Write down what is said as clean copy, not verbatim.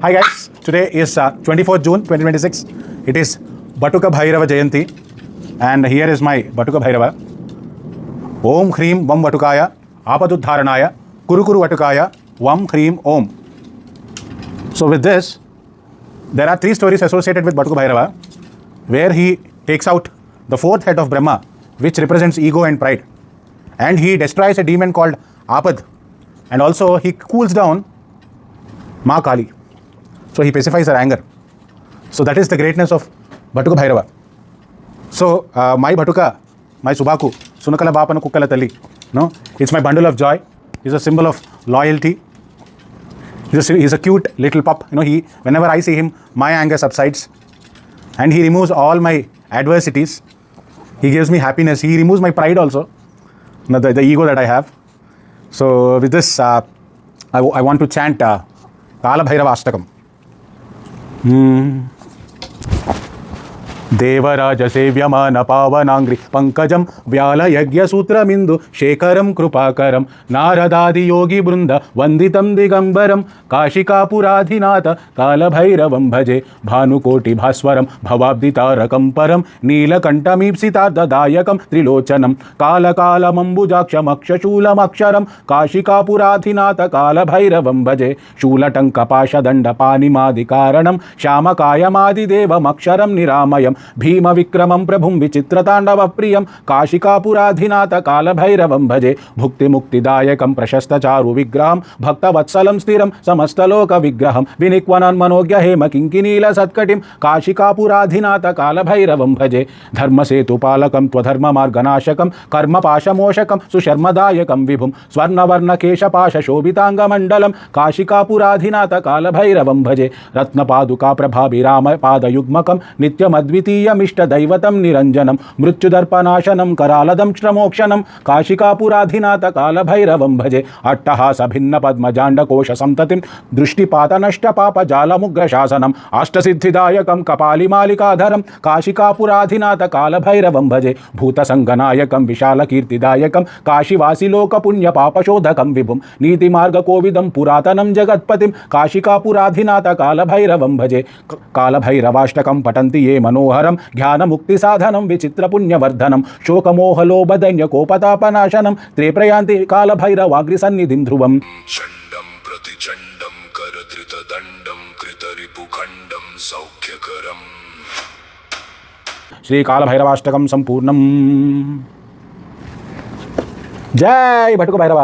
Hi guys, today is 24th June 2026. It is Batuka Bhairava Jayanti, and here is my Batuka Bhairava. Om Hreem Vam Vatukaya Apadudharanaya Kuru Kuru Vatukaya Vam Hreem Om. So with this, there are three stories associated with Batuka Bhairava, where he takes out the fourth head of Brahma, which represents ego and pride, and he destroys a demon called Apad, and also he cools down Ma Kali. So he pacifies her anger. So that is the greatness of Batuka Bhairava. So my Batuka, my Subaku, Sunakala Bapana Kukkala Talli, no, it's my bundle of joy. It's a symbol of loyalty. He's a cute little pup. You know, whenever I see him, my anger subsides, and he removes all my adversities. He gives me happiness. He removes my pride also, the ego that I have. So with this, I want to chant Kala Bhairava Ashtakam. Devaraja సేవ్యమాన పావనాంగ్రి పంకజం వ్యాల యజ్ఞ సూత్రమిందు శేఖరం కృపాకరం నారదాది యోగి బృంద వందితం దిగంబరం కాశికాపురాధినాథ కాలభైరవం భజే భానుకోటి భాస్వరం భవాబ్ది తారకం పరం నీలకంఠమీప్సితార్థదాయకం త్రిలోచనం కాలకాలమంబుజాక్షమక్షశూలమక్షరం కాశికాపురాధినాథ కాలభైరవం భజే శూలటంకపాశదండపానిమాది కారణం శ్యామకాయమాదిదేవమక్షరం నిరామయం భీమ విక్రమం ప్రభుం విచిత్రతాండవ ప్రియం కాశికాపురాధినాథ కాలభైరవం భజే భుక్తి ముక్తిదాయకం ప్రశస్త చారు విగ్రహం భక్తవత్సలం స్థిరం సమస్తలోక విగ్రహం వినిక్వనన్మనోజ్ఞ హేమ కింకినీల సత్కటిం కాశికాపురాధినాథ కాలభైరవం భజే ధర్మసేతుపాలకం త్వధర్మ మార్గనాశకం కర్మపాశమోషకం సుశర్మదాయకం విభుం స్వర్ణవర్ణకేశపాశ శోభితాంగమండలం కాశికాపురాధినాథ కాలభైరవం భజే రత్నపాదుకా ప్రభాభిరామ పాదయుగ్మకం నిత్యమద్వితీయమిష్టదైవతం నిరంజనం మృత్యుదర్పనాశనం కరాలదంశ్రమోక్షణం కాశికాపురాధినాథ కాలభైరవం భజే అట్టహాస భిన్న పద్మజాండకోశ సంతతిం దృష్టిపాతనష్టపాపజాలముగ్రశాసనం అష్టసిద్ధిదాయకం కపాలిమాలికాధరం కాశికాపురాధినాథ కాలభైరవం భజే భూతసంగనాయకం విశాలకీర్తిదాయకం కాశీవాసిలోకపుణ్యపాపశోధకం విభుం నీతిమార్గకోవిదం పురాతనం జగత్పతిం కాశికాపురాధినాథ కాలభైరవం భజే కాలభైరవాష్టకం పఠంతి ఏ మనోహరం జ్ఞానముక్తి సాధనం విచిత్రపుణ్యవర్ధనం శోకమోహలోభదన్యకోపతాపనాశనం త్రిప్రయాంతి కాలభైరవాగ్రిసన్నిధిం ధ్రువం చండం ప్రతిచండం కరధృతదండం కృతరిపుఖండం సౌఖ్యకరం. శ్రీ కాలభైరవాష్టకం సంపూర్ణం. జై భటుక భైరవ.